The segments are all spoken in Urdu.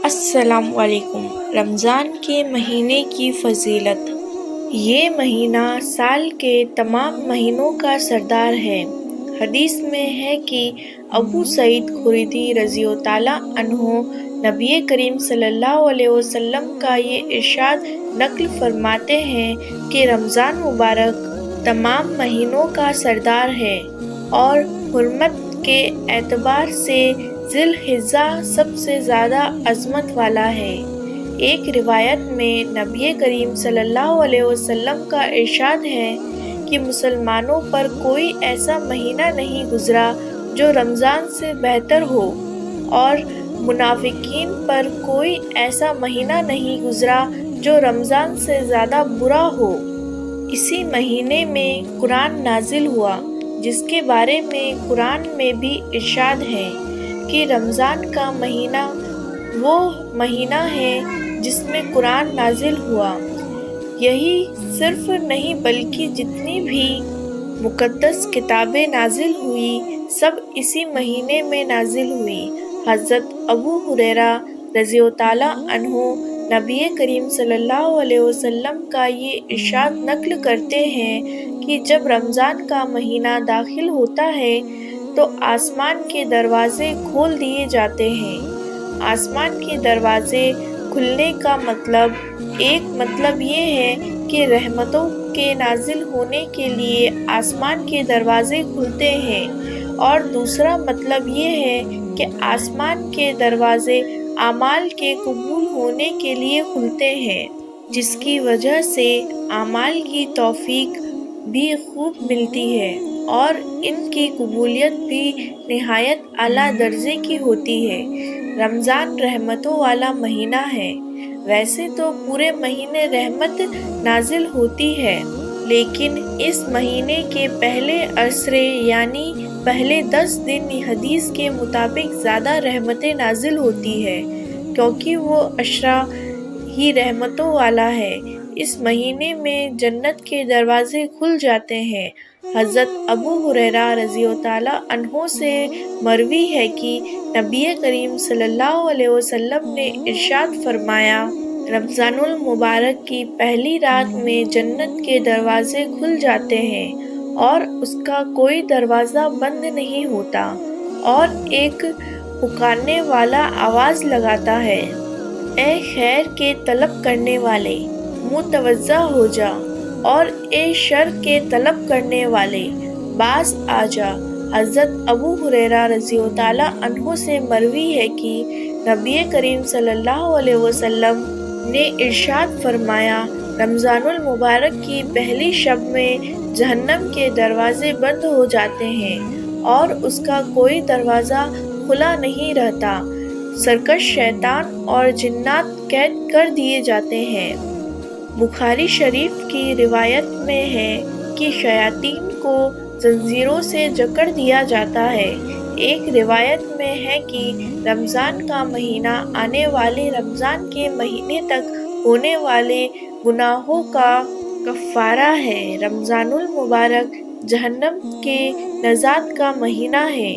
السلام علیکم۔ رمضان کے مہینے کی فضیلت۔ یہ مہینہ سال کے تمام مہینوں کا سردار ہے۔ حدیث میں ہے کہ ابو سعید خدری رضی اللہ عنہ نبی کریم صلی اللہ علیہ وسلم کا یہ ارشاد نقل فرماتے ہیں کہ رمضان مبارک تمام مہینوں کا سردار ہے اور حرمت کے اعتبار سے ذی الحجہ سب سے زیادہ عظمت والا ہے۔ ایک روایت میں نبی کریم صلی اللہ علیہ وسلم کا ارشاد ہے کہ مسلمانوں پر کوئی ایسا مہینہ نہیں گزرا جو رمضان سے بہتر ہو، اور منافقین پر کوئی ایسا مہینہ نہیں گزرا جو رمضان سے زیادہ برا ہو۔ اسی مہینے میں قرآن نازل ہوا، جس کے بارے میں قرآن میں بھی ارشاد ہے کہ رمضان کا مہینہ وہ مہینہ ہے جس میں قرآن نازل ہوا۔ یہی صرف نہیں بلکہ جتنی بھی مقدس کتابیں نازل ہوئی سب اسی مہینے میں نازل ہوئی۔ حضرت ابو ہریرہ رضی اللہ عنہ نبی کریم صلی اللہ علیہ وسلم کا یہ ارشاد نقل کرتے ہیں کہ جب رمضان کا مہینہ داخل ہوتا ہے تو آسمان کے دروازے کھول دیے جاتے ہیں۔ آسمان کے دروازے کھلنے کا ایک مطلب یہ ہے کہ رحمتوں کے نازل ہونے کے لیے آسمان کے دروازے کھلتے ہیں، اور دوسرا مطلب یہ ہے کہ آسمان کے دروازے اعمال کے قبول ہونے کے لیے کھلتے ہیں، جس کی وجہ سے اعمال کی توفیق بھی خوب ملتی ہے اور ان کی قبولیت بھی نہایت اعلیٰ درجے کی ہوتی ہے۔ رمضان رحمتوں والا مہینہ ہے۔ ویسے تو پورے مہینے رحمت نازل ہوتی ہے، لیکن اس مہینے کے پہلے عشرے یعنی پہلے 10 دن حدیث کے مطابق زیادہ رحمتیں نازل ہوتی ہے، کیونکہ وہ عشرہ ہی رحمتوں والا ہے۔ اس مہینے میں جنت کے دروازے کھل جاتے ہیں۔ حضرت ابو ہریرہ رضی اللہ عنہ سے مروی ہے کہ نبی کریم صلی اللہ علیہ وسلم نے ارشاد فرمایا، رمضان المبارک کی پہلی رات میں جنت کے دروازے کھل جاتے ہیں اور اس کا کوئی دروازہ بند نہیں ہوتا، اور ایک پکارنے والا آواز لگاتا ہے، اے خیر کے طلب کرنے والے، متوجہ ہو جا، اور اے شر کے طلب کرنے والے، باز آ جا۔ حضرت ابو ہریرہ رضی اللہ عنہ سے مروی ہے کہ نبی کریم صلی اللہ علیہ وسلم نے ارشاد فرمایا، رمضان المبارک کی پہلی شب میں جہنم کے دروازے بند ہو جاتے ہیں اور اس کا کوئی دروازہ کھلا نہیں رہتا، سرکش شیطان اور جنات قید کر دیے جاتے ہیں۔ بخاری شریف کی روایت میں ہے کہ شیاطین کو زنجیروں سے جکڑ دیا جاتا ہے۔ ایک روایت میں ہے کہ رمضان کا مہینہ آنے والے رمضان کے مہینے تک ہونے والے گناہوں کا کفارہ ہے۔ رمضان المبارک جہنم کے نجات کا مہینہ ہے۔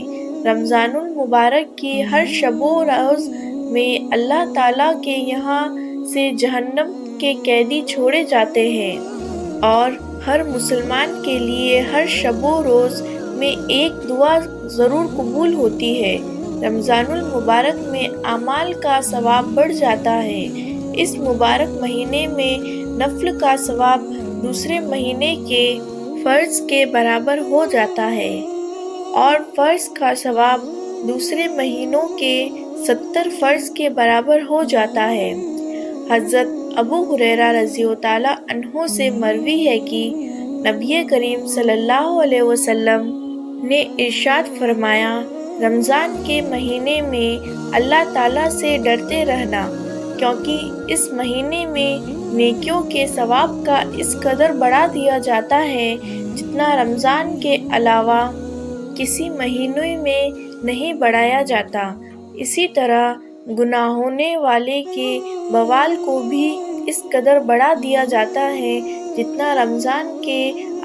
رمضان المبارک کی ہر شب و روز میں اللہ تعالیٰ کے یہاں سے جہنم کے قیدی چھوڑے جاتے ہیں، اور ہر مسلمان کے لیے ہر شب و روز میں ایک دعا ضرور قبول ہوتی ہے۔ رمضان المبارک میں اعمال کا ثواب بڑھ جاتا ہے۔ اس مبارک مہینے میں نفل کا ثواب دوسرے مہینے کے فرض کے برابر ہو جاتا ہے، اور فرض کا ثواب دوسرے مہینوں کے 70 فرض کے برابر ہو جاتا ہے۔ حضرت ابو ہریرہ رضی اللہ عنہ سے مروی ہے کہ نبی کریم صلی اللہ علیہ وسلم نے ارشاد فرمایا، رمضان کے مہینے میں اللہ تعالیٰ سے ڈرتے رہنا، کیونکہ اس مہینے میں نیکیوں کے ثواب کا اس قدر بڑھا دیا جاتا ہے جتنا رمضان کے علاوہ کسی مہینے میں نہیں بڑھایا جاتا۔ اسی طرح گناہ ہونے والے کے بوال کو بھی اس قدر بڑھا دیا جاتا ہے جتنا رمضان کے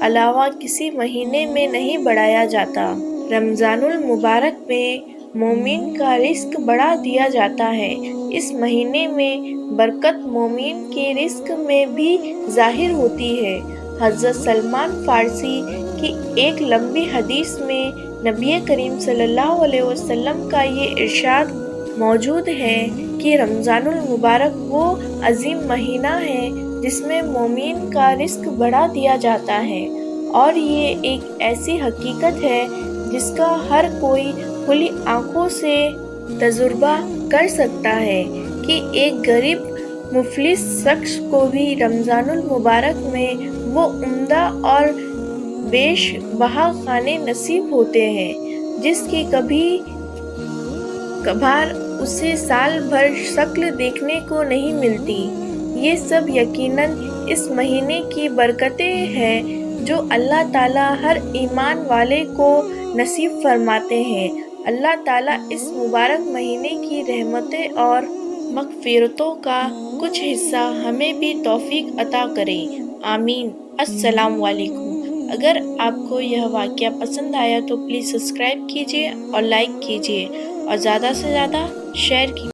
علاوہ کسی مہینے میں نہیں بڑھایا جاتا۔ رمضان المبارک میں مومن کا رزق بڑھا دیا جاتا ہے۔ اس مہینے میں برکت مومن کے رزق میں بھی ظاہر ہوتی ہے۔ حضرت سلمان فارسی کی ایک لمبی حدیث میں نبی کریم صلی اللہ علیہ وسلم کا یہ ارشاد موجود ہے کہ رمضان المبارک وہ عظیم مہینہ ہے جس میں مومن کا رزق بڑھا دیا جاتا ہے، اور یہ ایک ایسی حقیقت ہے جس کا ہر کوئی کھلی آنکھوں سے تجربہ کر سکتا ہے کہ ایک غریب مفلس شخص کو بھی رمضان المبارک میں وہ عمدہ اور بیش بہا کھانے نصیب ہوتے ہیں جس کی کبھی کبھار اسے سال بھر شکل دیکھنے کو نہیں ملتی۔ یہ سب یقیناً اس مہینے کی برکتیں ہیں جو اللہ تعالیٰ ہر ایمان والے کو نصیب فرماتے ہیں۔ اللہ تعالیٰ اس مبارک مہینے کی رحمتیں اور مغفرتوں کا کچھ حصہ ہمیں بھی توفیق عطا کرے، آمین۔ السلام علیکم۔ اگر آپ کو یہ واقعہ پسند آیا تو پلیز سبسکرائب کیجیے اور لائک کیجیے اور زیادہ سے زیادہ شیئر کیجیے۔